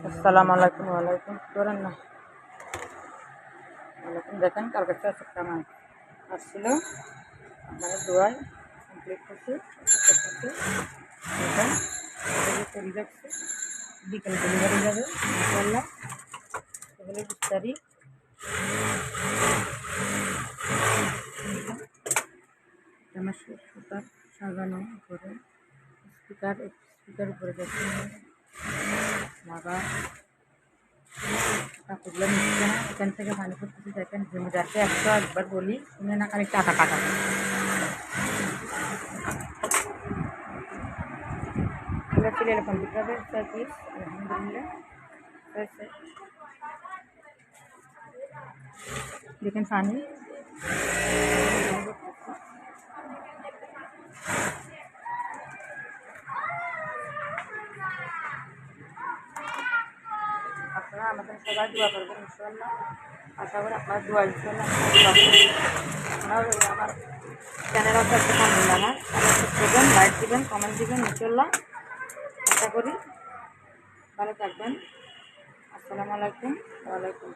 আসসালামু আলাইকুম। ওয়ালাইকুম করেন না ওয়ালাইকুম। দেখেন কালকে একটা মাছ আসছিল, আপনারা দোয়ায় কমপ্লিট করছি করতেছি। দেখেন তৈরি রাখছে, বিকেল ডেলিভারি যাবে ইনশাল্লাহ। এগুলো 20 তারিখ। আমার সুতার সাজানো করে স্পিকার উপরে যাচ্ছে লাগা কাপড়গুলো নিচ্ছে না। এখান থেকে পানি করতেছি। দেখেন জমিদারকে একবার বলি শুনে না, খালি টাকা কাটা। এগুলো চলে এলো কম্পিউটারে সার্ভিস আলহামদুলিল্লাহ হয়েছে। দেখেন পানি আপনারা আমাদের সবাই দোয়া করবেন ইনশাল্লাহ। আশা করি আপনার দোয়া ইনশাল্লাহ আমার চ্যানেল আছে একটা কমেন্ট করবেন, লাইক দিবেন, কমেন্ট দিবেন ইনশাল্লাহ। আশা করি ভালো থাকবেন। আসসালামু আলাইকুম। ওয়ালাইকুম।